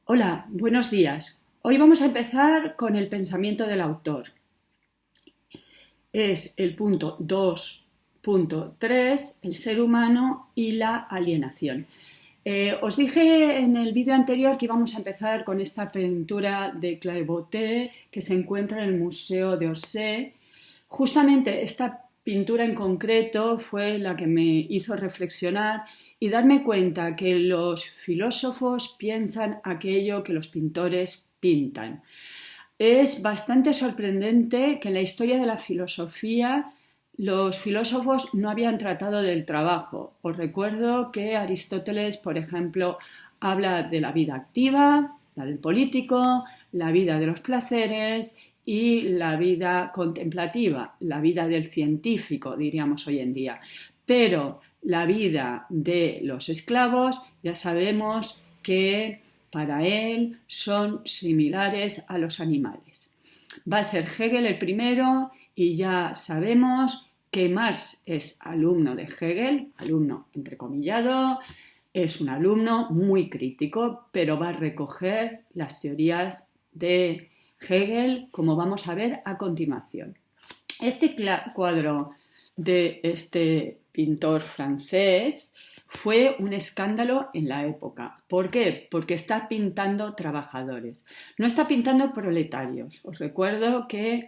Hola, buenos días. Hoy vamos a empezar con el pensamiento del autor. Es el punto 2.3, el ser humano y la alienación. Os dije en el vídeo anterior que íbamos a empezar con esta pintura de Clairvaux que se encuentra en el Museo de Orsay. Justamente esta pintura en concreto fue la que me hizo reflexionar y darme cuenta que los filósofos piensan aquello que los pintores pintan. Es bastante sorprendente que en la historia de la filosofía los filósofos no habían tratado del trabajo. Os recuerdo que Aristóteles, por ejemplo, habla de la vida activa, la del político, la vida de los placeres y la vida contemplativa, la vida del científico, diríamos hoy en día. Pero la vida de los esclavos ya sabemos que para él son similares a los animales. Va a ser Hegel el primero y ya sabemos que Marx es alumno de Hegel, alumno entrecomillado, es un alumno muy crítico, pero va a recoger las teorías de Hegel, como vamos a ver a continuación. Este cuadro de este pintor francés fue un escándalo en la época. ¿Por qué? Porque está pintando trabajadores, no está pintando proletarios. Os recuerdo que,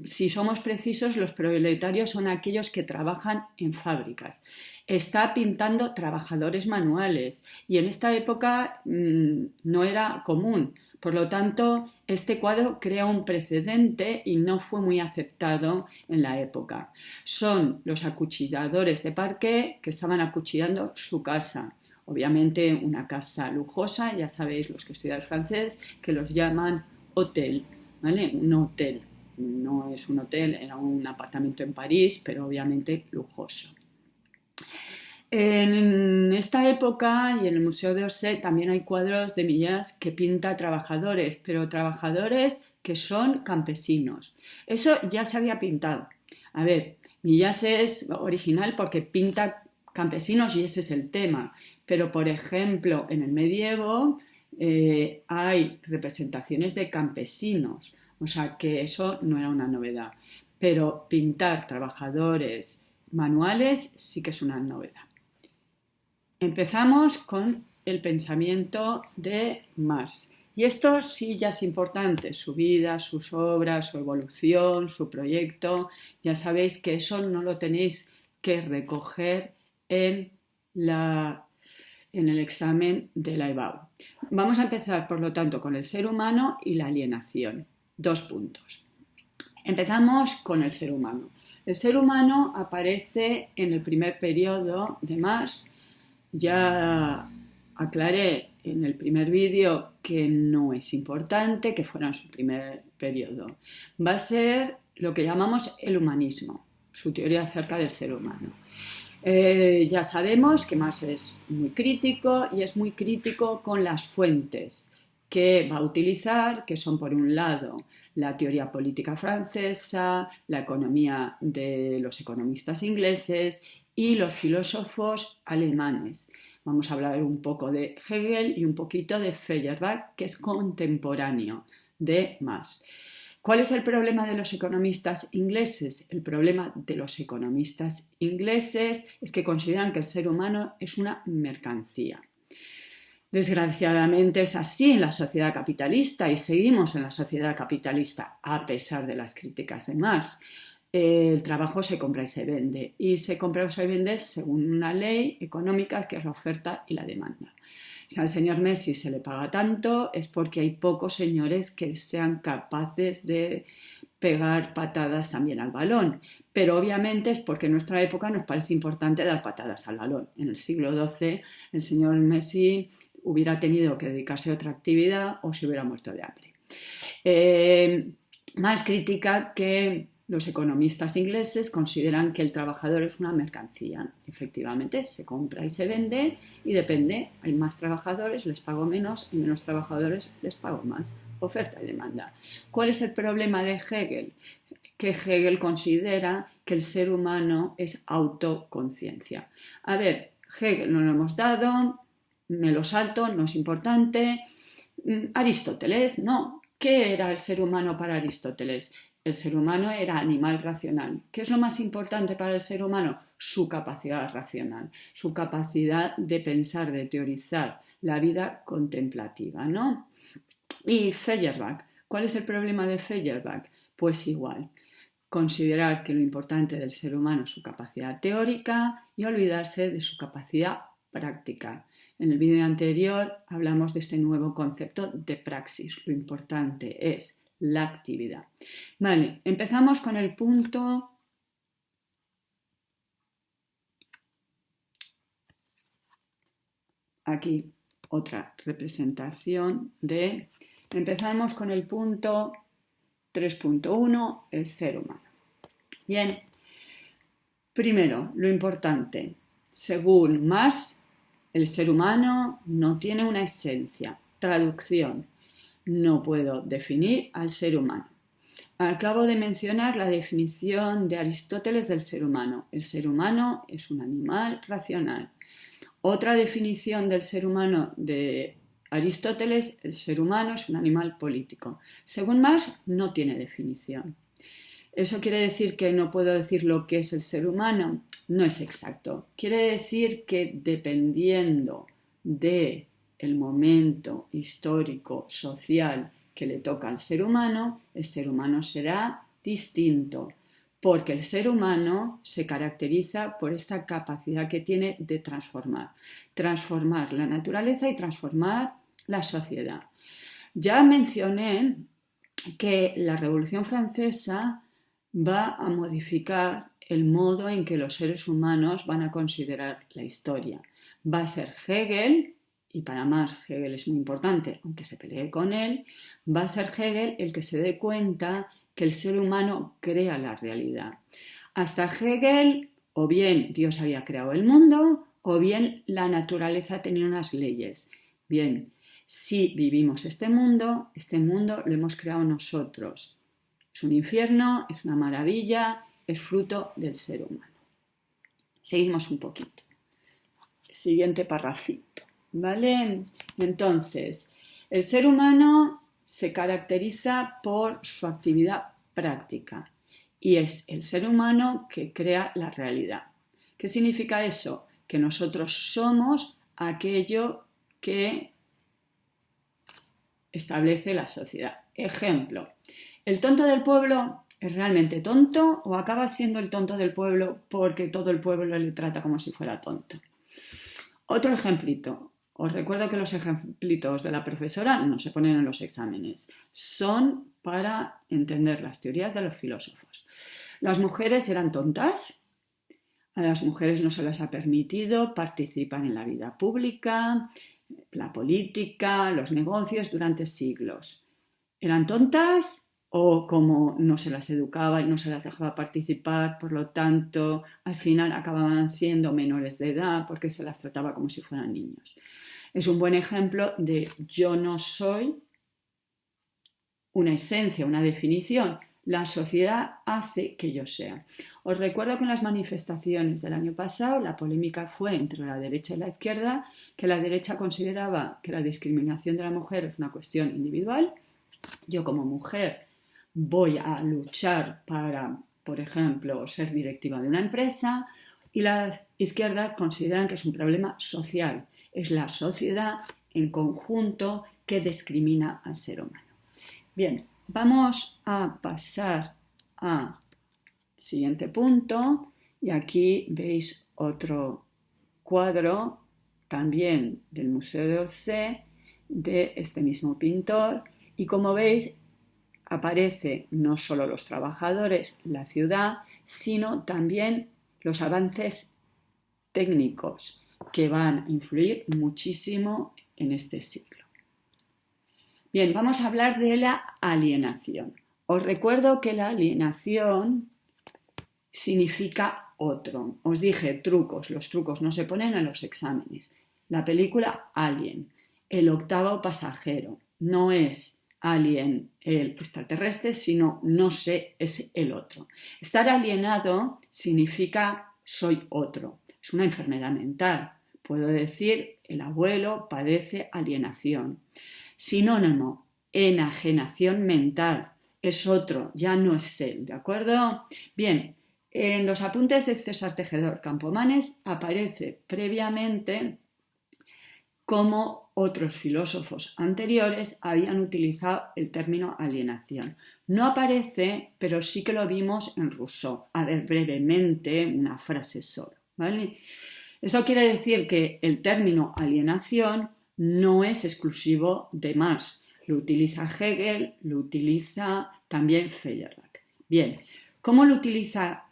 si somos precisos, los proletarios son aquellos que trabajan en fábricas. Está pintando trabajadores manuales y en esta época no era común. Por lo tanto, este cuadro crea un precedente y no fue muy aceptado en la época. Son los acuchilladores de parqué que estaban acuchillando su casa. Obviamente una casa lujosa, ya sabéis los que estudian francés, que los llaman hotel, ¿vale? Un hotel. No es un hotel, era un apartamento en París, pero obviamente lujoso. En esta época y en el Museo de Orsay también hay cuadros de Millás que pinta trabajadores, pero trabajadores que son campesinos. Eso ya se había pintado. A ver, Millás es original porque pinta campesinos y ese es el tema. Pero, por ejemplo, en el medievo hay representaciones de campesinos, o sea que eso no era una novedad. Pero pintar trabajadores manuales sí que es una novedad. Empezamos con el pensamiento de Marx. Y esto sí ya es importante, su vida, sus obras, su evolución, su proyecto. Ya sabéis que eso no lo tenéis que recoger en el examen de la EBAU. Vamos a empezar, por lo tanto, con el ser humano y la alienación. 2 puntos. Empezamos con el ser humano. El ser humano aparece en el primer periodo de Marx. Ya aclaré en el primer vídeo que no es importante que fuera en su primer periodo. Va a ser lo que llamamos el humanismo, su teoría acerca del ser humano. Ya sabemos que Marx es muy crítico y es muy crítico con las fuentes que va a utilizar, que son por un lado la teoría política francesa, la economía de los economistas ingleses y los filósofos alemanes. Vamos a hablar un poco de Hegel y un poquito de Feuerbach, que es contemporáneo de Marx. ¿Cuál es el problema de los economistas ingleses? El problema de los economistas ingleses es que consideran que el ser humano es una mercancía. Desgraciadamente es así en la sociedad capitalista y seguimos en la sociedad capitalista a pesar de las críticas de Marx. El trabajo se compra y se vende, y se compra o se vende según una ley económica que es la oferta y la demanda. Si al señor Messi se le paga tanto es porque hay pocos señores que sean capaces de pegar patadas también al balón, pero obviamente es porque en nuestra época nos parece importante dar patadas al balón. En el siglo XII el señor Messi hubiera tenido que dedicarse a otra actividad o se hubiera muerto de hambre. Más crítica que los economistas ingleses consideran que el trabajador es una mercancía. Efectivamente, se compra y se vende y depende. Hay más trabajadores, les pago menos, y menos trabajadores, les pago más. Oferta y demanda. ¿Cuál es el problema de Hegel? Que Hegel considera que el ser humano es autoconciencia. A ver, Hegel no lo hemos dado, me lo salto, no es importante. Aristóteles, no. ¿Qué era el ser humano para Aristóteles? El ser humano era animal racional. ¿Qué es lo más importante para el ser humano? Su capacidad racional, su capacidad de pensar, de teorizar, la vida contemplativa, ¿no? Y Feuerbach, ¿cuál es el problema de Feuerbach? Pues igual, considerar que lo importante del ser humano es su capacidad teórica y olvidarse de su capacidad práctica. En el vídeo anterior hablamos de este nuevo concepto de praxis. Lo importante es la actividad. Vale, empezamos con el punto. Aquí otra representación de. Empezamos con el punto 3.1, el ser humano. Bien, primero, lo importante. Según Marx, el ser humano no tiene una esencia. Traducción. No puedo definir al ser humano. Acabo de mencionar la definición de Aristóteles del ser humano. El ser humano es un animal racional. Otra definición del ser humano de Aristóteles, el ser humano es un animal político. Según Marx, no tiene definición. ¿Eso quiere decir que no puedo decir lo que es el ser humano? No es exacto. Quiere decir que dependiendo del momento histórico, social que le toca al ser humano, el ser humano será distinto, porque el ser humano se caracteriza por esta capacidad que tiene de transformar la naturaleza y transformar la sociedad. Ya mencioné que la Revolución Francesa va a modificar el modo en que los seres humanos van a considerar la historia. Va a ser Hegel, y para más Hegel es muy importante, aunque se pelee con él, va a ser Hegel el que se dé cuenta que el ser humano crea la realidad. Hasta Hegel, o bien Dios había creado el mundo, o bien la naturaleza tenía unas leyes. Bien, si vivimos este mundo lo hemos creado nosotros. Es un infierno, es una maravilla, es fruto del ser humano. Seguimos un poquito. Siguiente parrafito, ¿vale? Entonces, el ser humano se caracteriza por su actividad práctica y es el ser humano que crea la realidad. ¿Qué significa eso? Que nosotros somos aquello que establece la sociedad. Ejemplo, ¿el tonto del pueblo es realmente tonto o acaba siendo el tonto del pueblo porque todo el pueblo le trata como si fuera tonto? Otro ejemplito. Os recuerdo que los ejemplitos de la profesora no se ponen en los exámenes. Son para entender las teorías de los filósofos. ¿Las mujeres eran tontas? A las mujeres no se les ha permitido participar en la vida pública, la política, los negocios durante siglos. ¿Eran tontas? O como no se las educaba y no se las dejaba participar, por lo tanto, al final acababan siendo menores de edad porque se las trataba como si fueran niños. Es un buen ejemplo de yo no soy una esencia, una definición. La sociedad hace que yo sea. Os recuerdo que en las manifestaciones del año pasado la polémica fue entre la derecha y la izquierda, que la derecha consideraba que la discriminación de la mujer es una cuestión individual. Yo como mujer voy a luchar para, por ejemplo, ser directiva de una empresa, y las izquierdas consideran que es un problema social. Es la sociedad en conjunto que discrimina al ser humano. Bien, vamos a pasar al siguiente punto y aquí veis otro cuadro también del Museo d'Orsay de este mismo pintor y como veis aparece no solo los trabajadores, la ciudad, sino también los avances técnicos que van a influir muchísimo en este siglo. Bien, vamos a hablar de la alienación. Os recuerdo que la alienación significa otro. Os dije trucos, los trucos no se ponen en los exámenes. La película Alien, el octavo pasajero, no es Alien el extraterrestre, sino no sé, es el otro. Estar alienado significa soy otro, es una enfermedad mental. Puedo decir el abuelo padece alienación. Sinónimo, enajenación mental. Es otro, ya no es él, ¿de acuerdo? Bien, en los apuntes de César Tejedor Campomanes aparece previamente cómo otros filósofos anteriores habían utilizado el término alienación. No aparece, pero sí que lo vimos en Rousseau. A ver, brevemente, una frase solo, ¿vale? Eso quiere decir que el término alienación no es exclusivo de Marx. Lo utiliza Hegel, lo utiliza también Feuerbach. Bien, ¿cómo lo utiliza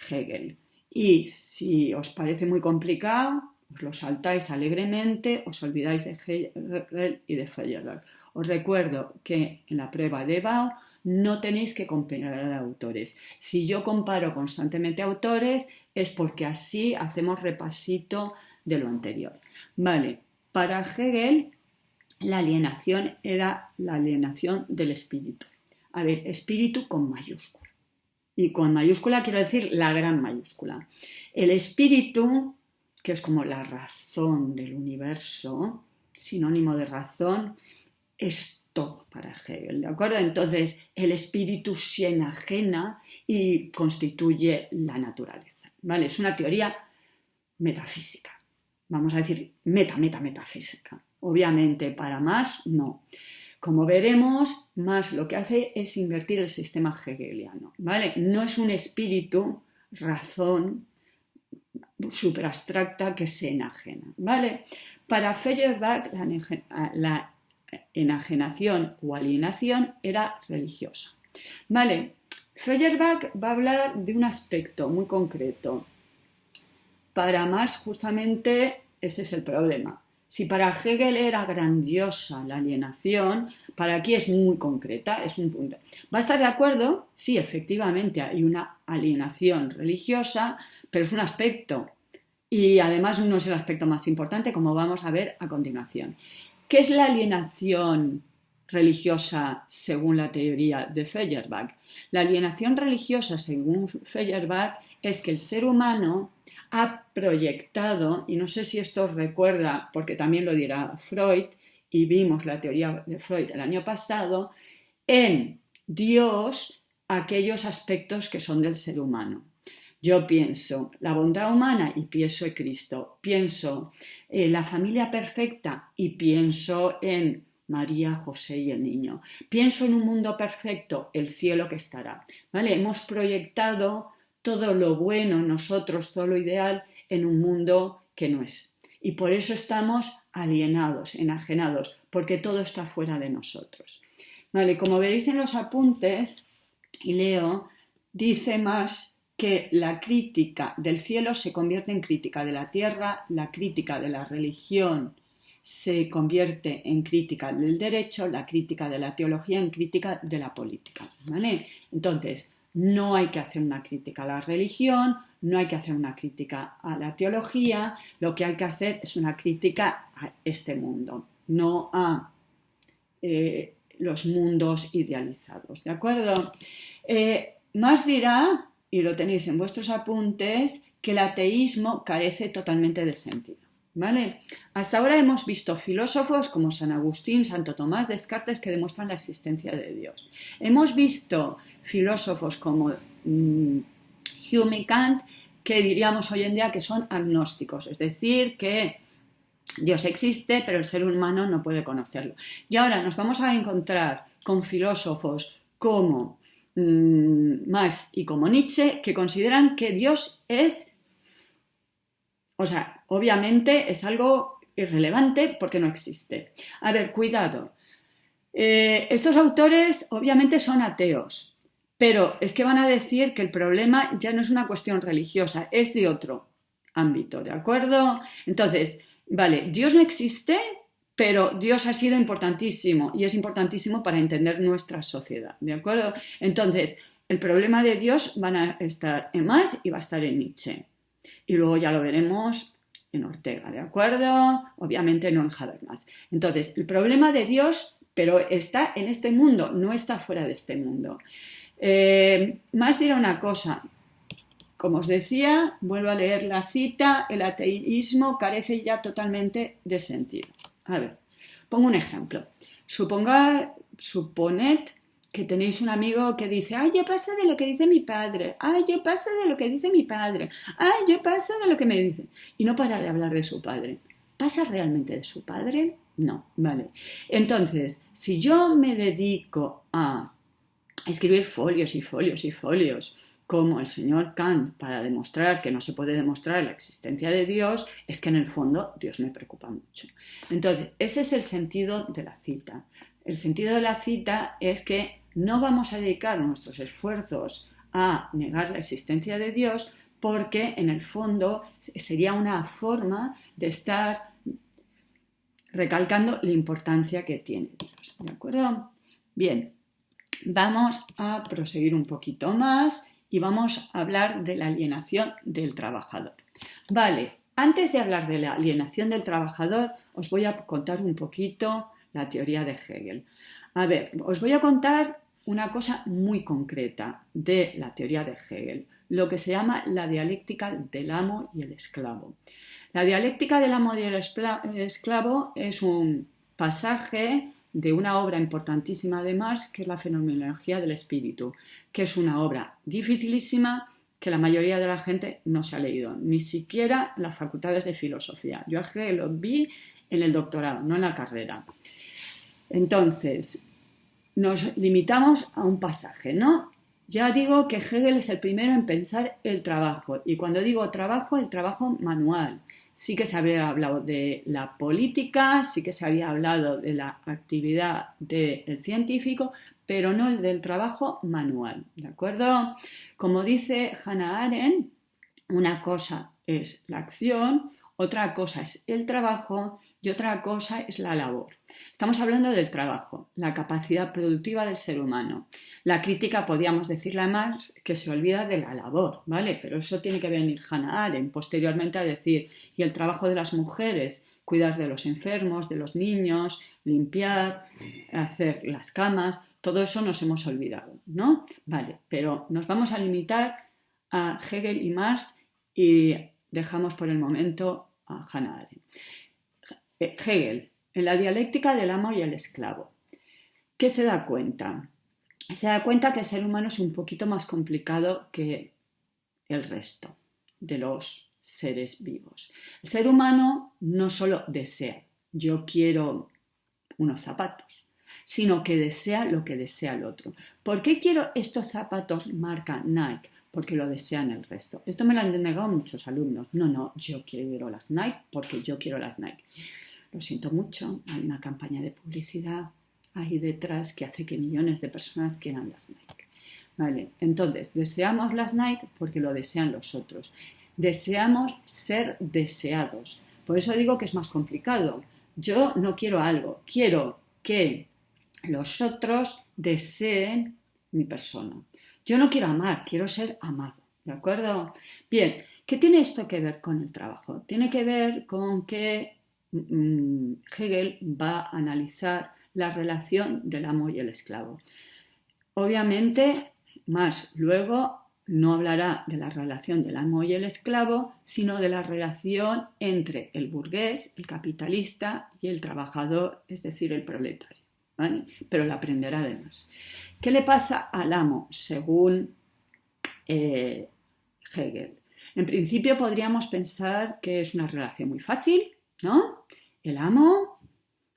Hegel? Y si os parece muy complicado, os lo saltáis alegremente, os olvidáis de Hegel y de Feuerbach. Os recuerdo que en la prueba de Bao no tenéis que comparar autores. Si yo comparo constantemente autores es porque así hacemos repasito de lo anterior. Vale, para Hegel la alienación era la alienación del espíritu. A ver, espíritu con mayúscula. Y con mayúscula quiero decir la gran mayúscula. El espíritu, que es como la razón del universo, sinónimo de razón, es todo para Hegel, ¿de acuerdo? Entonces, el espíritu se enajena y constituye la naturaleza, ¿vale? Es una teoría metafísica, vamos a decir metafísica. Obviamente, para Marx, no. Como veremos, Marx lo que hace es invertir el sistema hegeliano, ¿vale? No es un espíritu, razón, súper abstracta que se enajena, ¿vale? Para Feuerbach, la enajenación o alienación era religiosa, ¿vale? Feuerbach va a hablar de un aspecto muy concreto. Para Marx, justamente, ese es el problema. Si para Hegel era grandiosa la alienación, para aquí es muy concreta, es un punto. ¿Va a estar de acuerdo? Sí, efectivamente hay una alienación religiosa, pero es un aspecto. Y además no es el aspecto más importante, como vamos a ver a continuación. ¿Qué es la alienación religiosa según la teoría de Feuerbach? La alienación religiosa según Feuerbach es que el ser humano ha proyectado, y no sé si esto os recuerda, porque también lo dirá Freud, y vimos la teoría de Freud el año pasado, en Dios aquellos aspectos que son del ser humano. Yo pienso la bondad humana y pienso en Cristo, pienso en la familia perfecta y pienso en María, José y el niño. Pienso en un mundo perfecto, el cielo que estará. ¿Vale? Hemos proyectado todo lo bueno nosotros, todo lo ideal, en un mundo que no es. Y por eso estamos alienados, enajenados, porque todo está fuera de nosotros. Vale, como veréis en los apuntes, y leo, dice más que la crítica del cielo se convierte en crítica de la tierra, la crítica de la religión se convierte en crítica del derecho, la crítica de la teología en crítica de la política, ¿vale? Entonces, no hay que hacer una crítica a la religión, no hay que hacer una crítica a la teología, lo que hay que hacer es una crítica a este mundo, no a los mundos idealizados, ¿de acuerdo? Más dirá, y lo tenéis en vuestros apuntes, que el ateísmo carece totalmente de sentido, ¿vale? Hasta ahora hemos visto filósofos como San Agustín, Santo Tomás, Descartes que demuestran la existencia de Dios. Hemos visto filósofos como Hume y Kant que diríamos hoy en día que son agnósticos, es decir, que Dios existe, pero el ser humano no puede conocerlo. Y ahora nos vamos a encontrar con filósofos como Marx y como Nietzsche, que consideran que Dios es, o sea, obviamente es algo irrelevante porque no existe. A ver, cuidado. Estos autores obviamente son ateos, pero es que van a decir que el problema ya no es una cuestión religiosa, es de otro ámbito, ¿de acuerdo? Entonces, vale, Dios no existe, pero Dios ha sido importantísimo y es importantísimo para entender nuestra sociedad, ¿de acuerdo? Entonces, el problema de Dios van a estar en Marx y va a estar en Nietzsche. Y luego ya lo veremos en Ortega, ¿de acuerdo? Obviamente no en Habermas. Entonces, el problema de Dios, pero está en este mundo, no está fuera de este mundo. Marx dirá una cosa. Como os decía, vuelvo a leer la cita, el ateísmo carece ya totalmente de sentido. A ver, pongo un ejemplo. Suponed que tenéis un amigo que dice, ay, yo paso de lo que dice mi padre, ay, yo paso de lo que dice mi padre, ay, yo paso de lo que me dice. Y no para de hablar de su padre. ¿Pasa realmente de su padre? No, vale. Entonces, si yo me dedico a escribir folios y folios y folios, como el señor Kant, para demostrar que no se puede demostrar la existencia de Dios, es que en el fondo Dios me preocupa mucho. Entonces, ese es el sentido de la cita. El sentido de la cita es que no vamos a dedicar nuestros esfuerzos a negar la existencia de Dios, porque en el fondo sería una forma de estar recalcando la importancia que tiene Dios. ¿De acuerdo? Bien, vamos a proseguir un poquito más y vamos a hablar de la alienación del trabajador. Vale, antes de hablar de la alienación del trabajador, os voy a contar un poquito la teoría de Hegel. A ver, os voy a contar una cosa muy concreta de la teoría de Hegel, lo que se llama la dialéctica del amo y el esclavo. La dialéctica del amo y el esclavo es un pasaje de una obra importantísima de Marx, que es la Fenomenología del Espíritu, que es una obra dificilísima que la mayoría de la gente no se ha leído, ni siquiera en las facultades de filosofía. Yo a Hegel lo vi en el doctorado, no en la carrera. Entonces, nos limitamos a un pasaje, ¿no? Ya digo que Hegel es el primero en pensar el trabajo, y cuando digo trabajo, el trabajo manual. Sí que se había hablado de la política, sí que se había hablado de la actividad del científico, pero no el del trabajo manual, ¿de acuerdo? Como dice Hannah Arendt, una cosa es la acción, otra cosa es el trabajo y otra cosa es la labor. Estamos hablando del trabajo, la capacidad productiva del ser humano. La crítica podríamos decirle más que se olvida de la labor, ¿vale? Pero eso tiene que venir Hannah Arendt posteriormente a decir, y el trabajo de las mujeres, cuidar de los enfermos, de los niños, limpiar, hacer las camas, todo eso nos hemos olvidado, ¿no? Vale, pero nos vamos a limitar a Hegel y Marx y dejamos por el momento a Hannah Arendt. Hegel, en la dialéctica del amo y el esclavo, ¿qué se da cuenta? Se da cuenta que el ser humano es un poquito más complicado que el resto de los seres vivos. El ser humano no solo desea, yo quiero unos zapatos, sino que desea lo que desea el otro. ¿Por qué quiero estos zapatos marca Nike? Porque lo desean el resto. Esto me lo han denegado muchos alumnos. No, yo quiero las Nike porque yo quiero las Nike. Lo siento mucho, hay una campaña de publicidad ahí detrás que hace que millones de personas quieran las Nike. Vale, entonces, deseamos las Nike porque lo desean los otros. Deseamos ser deseados. Por eso digo que es más complicado. Yo no quiero algo, quiero que los otros deseen mi persona. Yo no quiero amar, quiero ser amado. ¿De acuerdo? Bien, ¿qué tiene esto que ver con el trabajo? Tiene que ver con que Hegel va a analizar la relación del amo y el esclavo. Obviamente, más luego no hablará de la relación del amo y el esclavo, sino de la relación entre el burgués, el capitalista y el trabajador, es decir, el proletario, ¿vale? Pero la aprenderá además. ¿Qué le pasa al amo según Hegel? En principio podríamos pensar que es una relación muy fácil, ¿no? El amo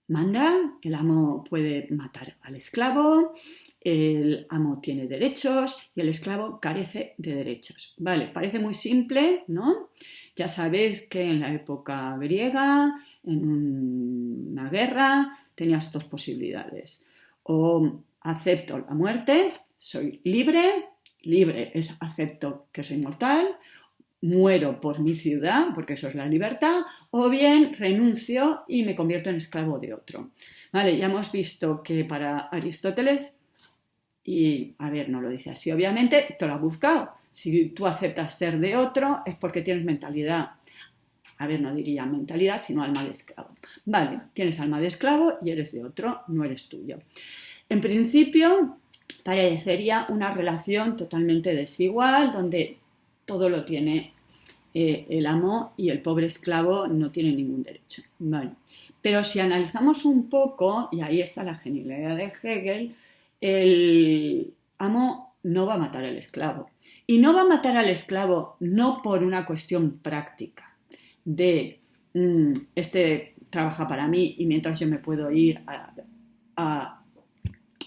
manda, el amo puede matar al esclavo, el amo tiene derechos y el esclavo carece de derechos. Vale, parece muy simple, ¿no? Ya sabéis que en la época griega, en una guerra, tenías dos posibilidades. O acepto la muerte, soy libre, libre es acepto que soy mortal, muero por mi ciudad, porque eso es la libertad, o bien renuncio y me convierto en esclavo de otro. Vale, ya hemos visto que para Aristóteles, y a ver, no lo dice así, obviamente, te lo ha buscado. Si tú aceptas ser de otro, es porque tienes mentalidad, a ver, no diría mentalidad, sino alma de esclavo. Vale, tienes alma de esclavo y eres de otro, no eres tuyo. En principio, parecería una relación totalmente desigual, donde todo lo tiene el amo y el pobre esclavo no tiene ningún derecho. Vale. Pero si analizamos un poco, y ahí está la genialidad de Hegel, el amo no va a matar al esclavo. Y no va a matar al esclavo no por una cuestión práctica de este trabaja para mí y mientras yo me puedo ir a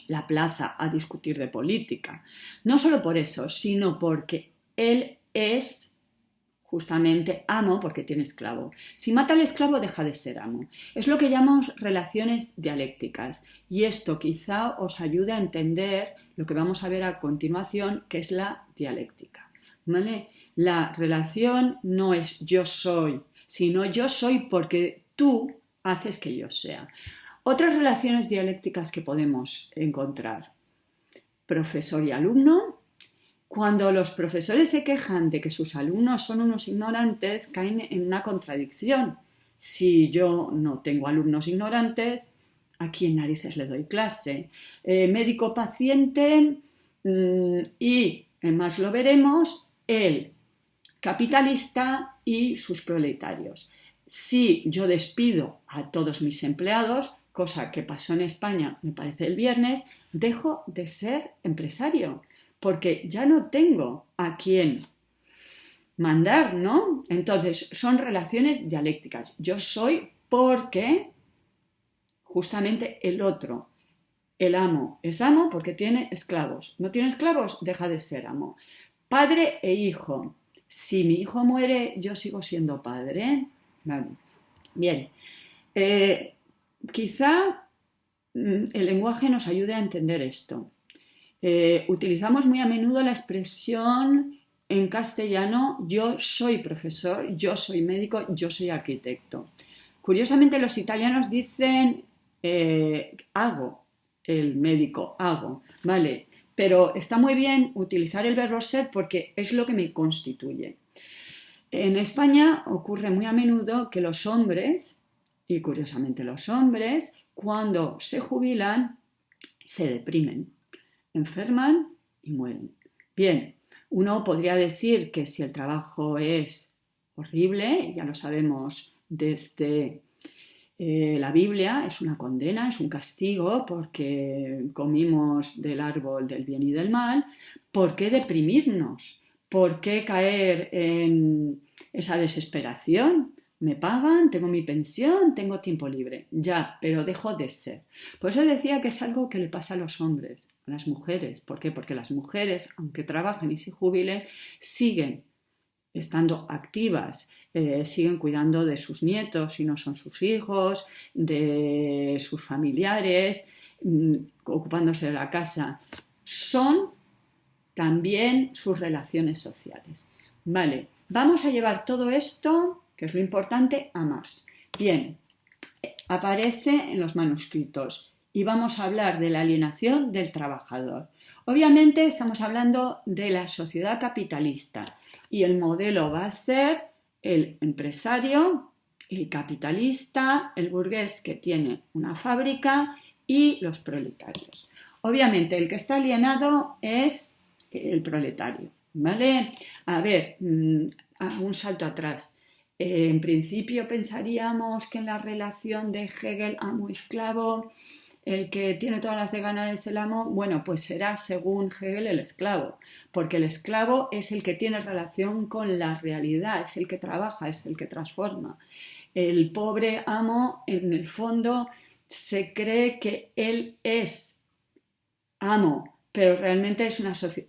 la plaza a discutir de política. No solo por eso, sino porque él es justamente amo porque tiene esclavo. Si mata al esclavo, deja de ser amo. Es lo que llamamos relaciones dialécticas. Y esto quizá os ayude a entender lo que vamos a ver a continuación, que es la dialéctica. ¿Vale? La relación no es yo soy, sino yo soy porque tú haces que yo sea. Otras relaciones dialécticas que podemos encontrar. Profesor y alumno. Cuando los profesores se quejan de que sus alumnos son unos ignorantes, caen en una contradicción. Si yo no tengo alumnos ignorantes, ¿a quién narices le doy clase? Médico-paciente y, más lo veremos, el capitalista y sus proletarios. Si yo despido a todos mis empleados, cosa que pasó en España, me parece el viernes, dejo de ser empresario, porque ya no tengo a quién mandar, ¿no? Entonces, son relaciones dialécticas. Yo soy porque justamente el otro, el amo, es amo porque tiene esclavos. ¿No tiene esclavos? Deja de ser amo. Padre e hijo. Si mi hijo muere, yo sigo siendo padre. Vale. Bien. Quizá el lenguaje nos ayude a entender esto. Utilizamos muy a menudo la expresión en castellano yo soy profesor, yo soy médico, yo soy arquitecto. Curiosamente los italianos dicen hago, el médico, hago, ¿vale? Pero está muy bien utilizar el verbo ser porque es lo que me constituye. En España ocurre muy a menudo que los hombres, y curiosamente los hombres, cuando se jubilan, se deprimen, enferman y mueren. Bien, uno podría decir que si el trabajo es horrible, ya lo sabemos desde la Biblia, es una condena, es un castigo porque comimos del árbol del bien y del mal. ¿Por qué deprimirnos? ¿Por qué caer en esa desesperación? Me pagan, tengo mi pensión, tengo tiempo libre. Ya, pero dejo de ser. Por eso decía que es algo que le pasa a los hombres, a las mujeres. ¿Por qué? Porque las mujeres, aunque trabajen y se jubilen, siguen estando activas, siguen cuidando de sus nietos si no son sus hijos, de sus familiares, ocupándose de la casa. Son también sus relaciones sociales. Vale, vamos a llevar todo esto, que es lo importante, a Marx. Bien, aparece en los manuscritos y vamos a hablar de la alienación del trabajador. Obviamente estamos hablando de la sociedad capitalista y el modelo va a ser el empresario, el capitalista, el burgués que tiene una fábrica y los proletarios. Obviamente el que está alienado es el proletario, ¿vale? A ver, un salto atrás. En principio pensaríamos que en la relación de Hegel amo-esclavo el que tiene todas las de ganar es el amo, bueno, pues será según Hegel el esclavo, porque el esclavo es el que tiene relación con la realidad, es el que trabaja, es el que transforma. El pobre amo, en el fondo, se cree que él es amo, pero realmente es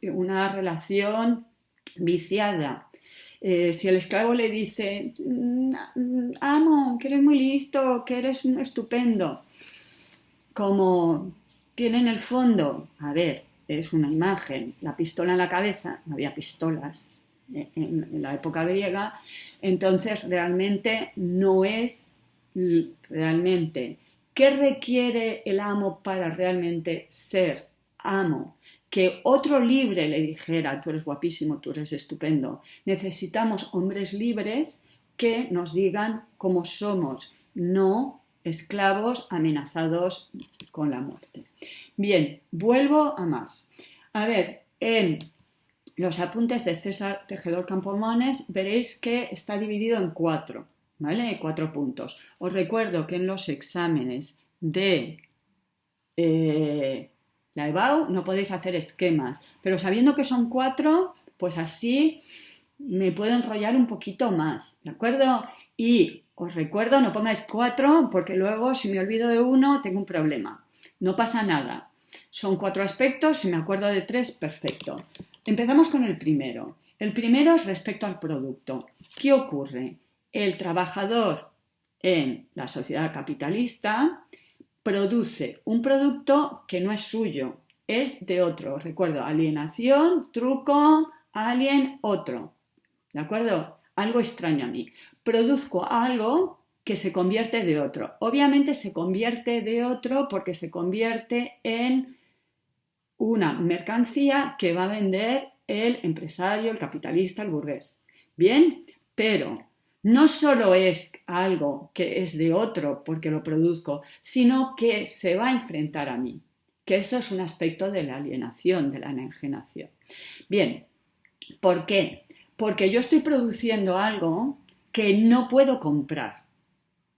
una relación viciada. Si el esclavo le dice, amo, que eres muy listo, que eres estupendo, como tiene en el fondo, a ver, es una imagen, la pistola en la cabeza, no había pistolas en la época griega, entonces realmente no es realmente qué requiere el amo para realmente ser amo. Que otro libre le dijera, tú eres guapísimo, tú eres estupendo. Necesitamos hombres libres que nos digan cómo somos, no esclavos amenazados con la muerte. Bien, vuelvo a Marx. A ver, en los apuntes de César Tejedor Campomanes veréis que está dividido en 4. ¿vale? 4 puntos. Os recuerdo que en los exámenes de la EBAU no podéis hacer esquemas, pero sabiendo que son 4, pues así me puedo enrollar un poquito más, ¿de acuerdo? Y os recuerdo, no pongáis 4 porque luego si me olvido de uno tengo un problema. No pasa nada. Son 4 aspectos, si me acuerdo de 3, perfecto. Empezamos con el primero. El primero es respecto al producto. ¿Qué ocurre? El trabajador en la sociedad capitalista produce un producto que no es suyo, es de otro. Recuerdo, alienación, truco, alien, otro. ¿De acuerdo? Algo extraño a mí. Produzco algo que se convierte de otro. Obviamente se convierte de otro porque se convierte en una mercancía que va a vender el empresario, el capitalista, el burgués. Bien, pero no solo es algo que es de otro porque lo produzco, sino que se va a enfrentar a mí, que eso es un aspecto de la alienación, de la enajenación. Bien, ¿por qué? Porque yo estoy produciendo algo que no puedo comprar.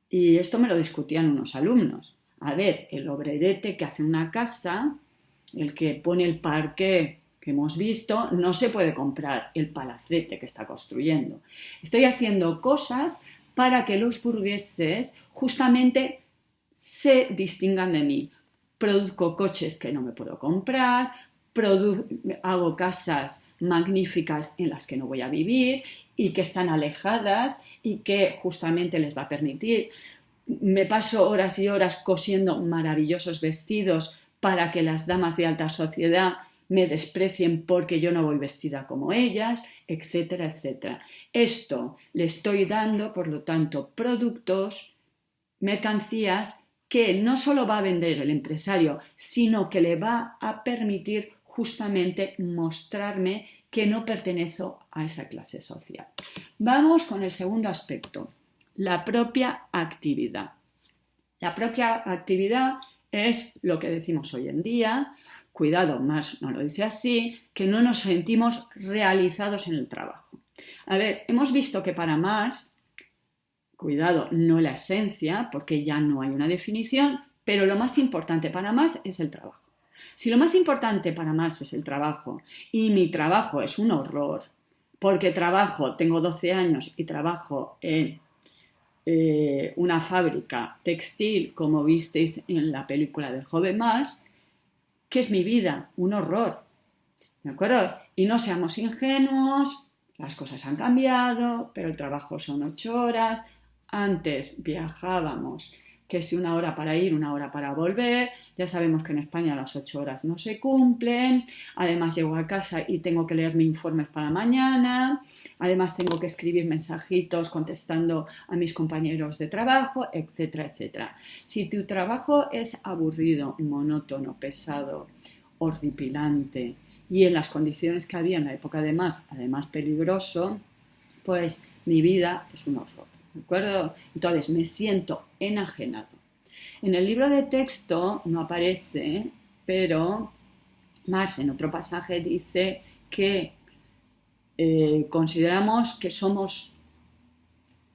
Y esto me lo discutían unos alumnos. A ver, el obrerete que hace una casa, el que pone el parqué que hemos visto, no se puede comprar el palacete que está construyendo. Estoy haciendo cosas para que los burgueses justamente se distingan de mí. Produzco coches que no me puedo comprar, hago casas magníficas en las que no voy a vivir y que están alejadas y que justamente les va a permitir. Me paso horas y horas cosiendo maravillosos vestidos para que las damas de alta sociedad me desprecien porque yo no voy vestida como ellas, etcétera, etcétera. Esto le estoy dando, por lo tanto, productos, mercancías que no solo va a vender el empresario, sino que le va a permitir justamente mostrarme que no pertenezco a esa clase social. Vamos con el segundo aspecto, la propia actividad. La propia actividad es lo que decimos hoy en día, cuidado, Marx no lo dice así, que no nos sentimos realizados en el trabajo. A ver, hemos visto que para Marx, cuidado, no la esencia, porque ya no hay una definición, pero lo más importante para Marx es el trabajo. Si lo más importante para Marx es el trabajo y mi trabajo es un horror, porque tengo 12 años y trabajo en una fábrica textil, como visteis en la película del joven Marx, ¿qué es mi vida? Un horror. ¿De acuerdo? Y no seamos ingenuos, las cosas han cambiado, pero el trabajo son 8 horas. Antes viajábamos, que si 1 hora para ir, 1 hora para volver. Ya sabemos que en España las 8 horas no se cumplen. Además llego a casa y tengo que leer mis informes para mañana. Además tengo que escribir mensajitos contestando a mis compañeros de trabajo, etcétera, etcétera. Si tu trabajo es aburrido, monótono, pesado, horripilante y en las condiciones que había en la época de Marx, además peligroso, pues mi vida es un horror. ¿De acuerdo? Entonces me siento enajenado. En el libro de texto no aparece, pero Marx en otro pasaje dice que consideramos que somos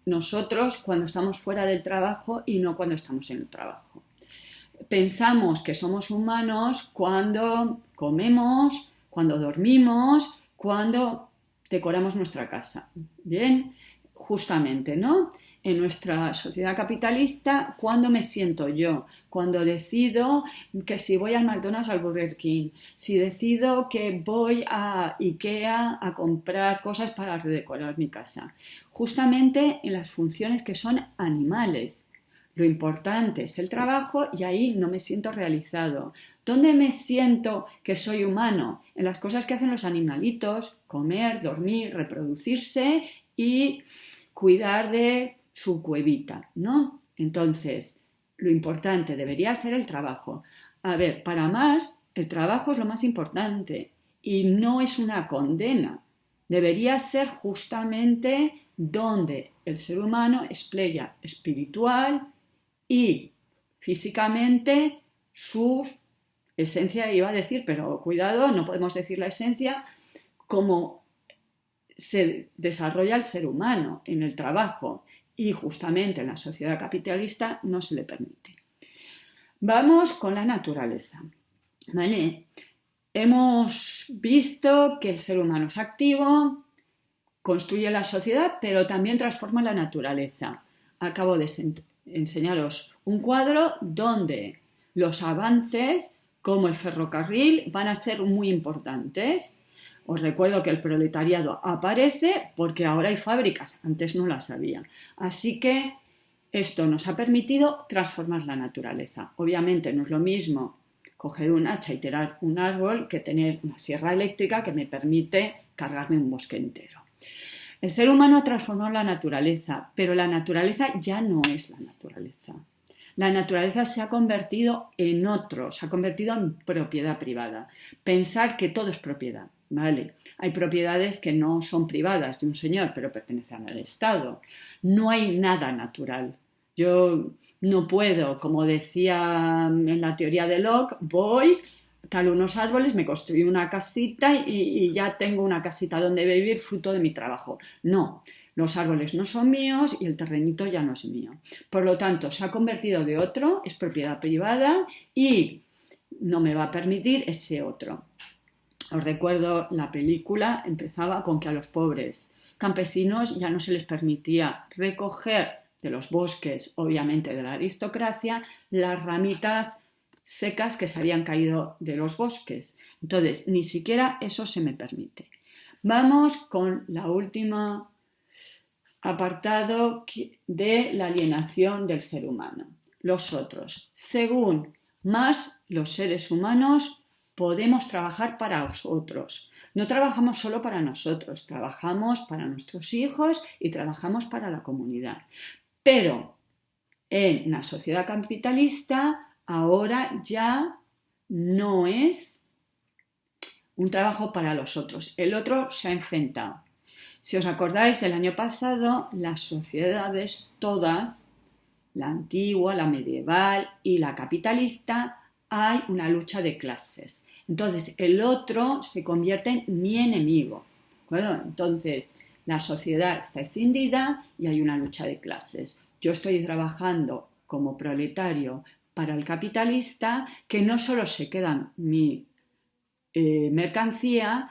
nosotros cuando estamos fuera del trabajo y no cuando estamos en el trabajo. Pensamos que somos humanos cuando comemos, cuando dormimos, cuando decoramos nuestra casa. Bien, justamente, ¿no? En nuestra sociedad capitalista, ¿cuándo me siento yo? Cuando decido que si voy al McDonald's o al Burger King, si decido que voy a IKEA a comprar cosas para redecorar mi casa. Justamente en las funciones que son animales. Lo importante es el trabajo y ahí no me siento realizado. ¿Dónde me siento que soy humano? En las cosas que hacen los animalitos, comer, dormir, reproducirse y cuidar de su cuevita, ¿no? Entonces, lo importante debería ser el trabajo. A ver, para Marx, el trabajo es lo más importante y no es una condena. Debería ser justamente donde el ser humano explaya espiritual y físicamente su esencia, iba a decir, pero cuidado, no podemos decir la esencia, como se desarrolla el ser humano en el trabajo, y justamente en la sociedad capitalista no se le permite. Vamos con la naturaleza, ¿vale? Hemos visto que el ser humano es activo, construye la sociedad, pero también transforma la naturaleza. Acabo de enseñaros un cuadro donde los avances, como el ferrocarril, van a ser muy importantes. Os recuerdo que el proletariado aparece porque ahora hay fábricas, antes no las había. Así que esto nos ha permitido transformar la naturaleza. Obviamente no es lo mismo coger un hacha y tirar un árbol que tener una sierra eléctrica que me permite cargarme un bosque entero. El ser humano ha transformado la naturaleza, pero la naturaleza ya no es la naturaleza. La naturaleza se ha convertido en otro, se ha convertido en propiedad privada. Pensar que todo es propiedad, ¿vale? Hay propiedades que no son privadas de un señor, pero pertenecen al Estado. No hay nada natural. Yo no puedo, como decía en la teoría de Locke, voy, talo unos árboles, me construyo una casita y ya tengo una casita donde vivir fruto de mi trabajo. No, los árboles no son míos y el terrenito ya no es mío. Por lo tanto, se ha convertido de otro, es propiedad privada y no me va a permitir ese otro. Os recuerdo, la película empezaba con que a los pobres campesinos ya no se les permitía recoger de los bosques, obviamente de la aristocracia, las ramitas secas que se habían caído de los bosques. Entonces, ni siquiera eso se me permite. Vamos con la última apartado de la alienación del ser humano. Los otros. Según más los seres humanos podemos trabajar para los otros. No trabajamos solo para nosotros, trabajamos para nuestros hijos y trabajamos para la comunidad. Pero en la sociedad capitalista ahora ya no es un trabajo para los otros. El otro se ha enfrentado. Si os acordáis, el año pasado las sociedades todas, la antigua, la medieval y la capitalista, hay una lucha de clases. Entonces el otro se convierte en mi enemigo. ¿De acuerdo? Entonces la sociedad está escindida y hay una lucha de clases. Yo estoy trabajando como proletario para el capitalista, que no solo se queda mi mercancía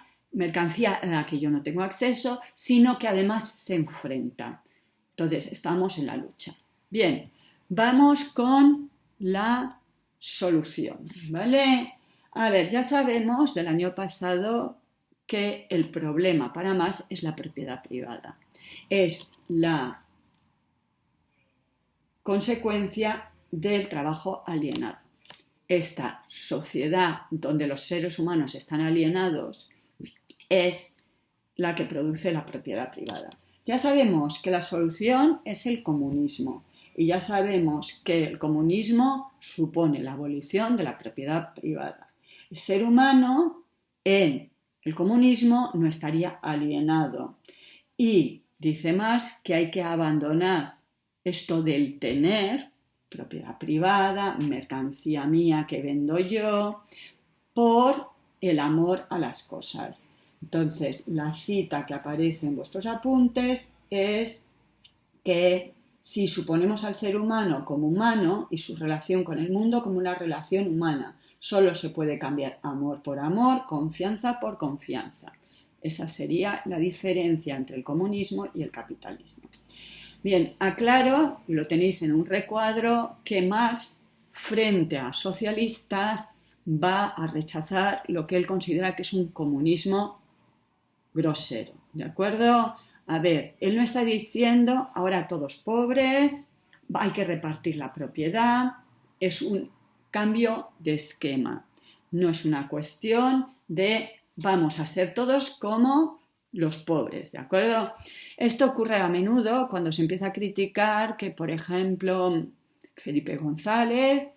a la que yo no tengo acceso, sino que además se enfrenta. Entonces estamos en la lucha. Bien, vamos con la solución, ¿vale? A ver, ya sabemos del año pasado que el problema para más es la propiedad privada. Es la consecuencia del trabajo alienado. Esta sociedad donde los seres humanos están alienados es la que produce la propiedad privada. Ya sabemos que la solución es el comunismo y ya sabemos que el comunismo supone la abolición de la propiedad privada. El ser humano en el comunismo no estaría alienado y dice más que hay que abandonar esto del tener, propiedad privada, mercancía mía que vendo yo, por el amor a las cosas. Entonces, la cita que aparece en vuestros apuntes es que si suponemos al ser humano como humano y su relación con el mundo como una relación humana, solo se puede cambiar amor por amor, confianza por confianza. Esa sería la diferencia entre el comunismo y el capitalismo. Bien, aclaro, y lo tenéis en un recuadro, que Marx, frente a socialistas, va a rechazar lo que él considera que es un comunismo grosero, ¿de acuerdo? A ver, él no está diciendo ahora todos pobres, hay que repartir la propiedad, es un cambio de esquema, no es una cuestión de vamos a ser todos como los pobres, ¿de acuerdo? Esto ocurre a menudo cuando se empieza a criticar que, por ejemplo, Felipe González,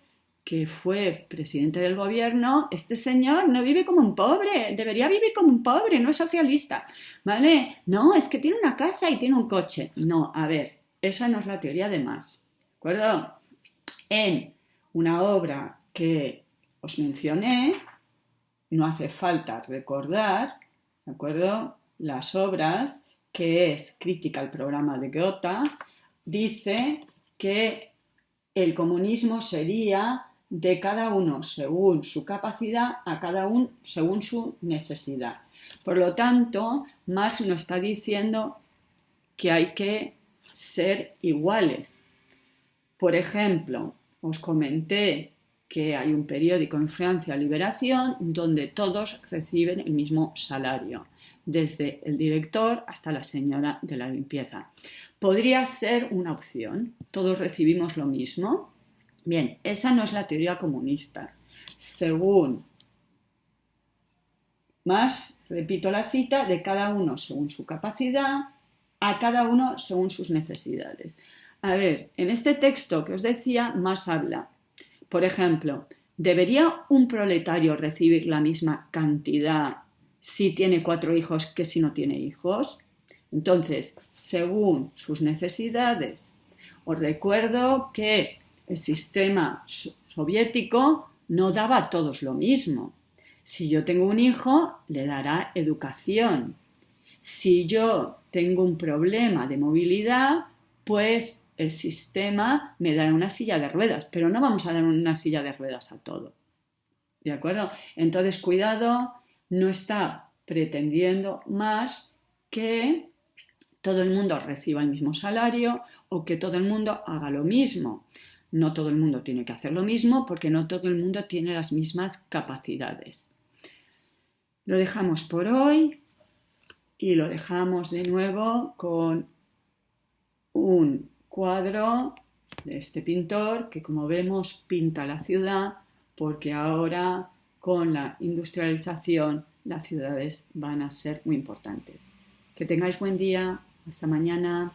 que fue presidente del gobierno, este señor no vive como un pobre, debería vivir como un pobre, no es socialista, ¿vale? No, es que tiene una casa y tiene un coche. No, a ver, esa no es la teoría de Marx, ¿de acuerdo? En una obra que os mencioné, no hace falta recordar, ¿de acuerdo?, las obras, que es Crítica al programa de Goethe, dice que el comunismo sería de cada uno según su capacidad, a cada uno según su necesidad. Por lo tanto, Marx nos está diciendo que hay que ser iguales. Por ejemplo, os comenté que hay un periódico en Francia, Liberación, donde todos reciben el mismo salario, desde el director hasta la señora de la limpieza. Podría ser una opción, todos recibimos lo mismo. Bien, esa no es la teoría comunista. Según Marx, repito la cita, de cada uno según su capacidad, a cada uno según sus necesidades. A ver, en este texto que os decía, Marx habla, por ejemplo, ¿debería un proletario recibir la misma cantidad si tiene 4 hijos que si no tiene hijos? Entonces, según sus necesidades. Os recuerdo que el sistema soviético no daba a todos lo mismo. Si yo tengo un hijo, le dará educación. Si yo tengo un problema de movilidad, pues el sistema me dará una silla de ruedas, pero no vamos a dar una silla de ruedas a todo. ¿De acuerdo? Entonces, cuidado, no está pretendiendo más que todo el mundo reciba el mismo salario o que todo el mundo haga lo mismo. No todo el mundo tiene que hacer lo mismo porque no todo el mundo tiene las mismas capacidades. Lo dejamos por hoy y lo dejamos de nuevo con un cuadro de este pintor que, como vemos, pinta la ciudad porque ahora con la industrialización las ciudades van a ser muy importantes. Que tengáis buen día. Hasta mañana.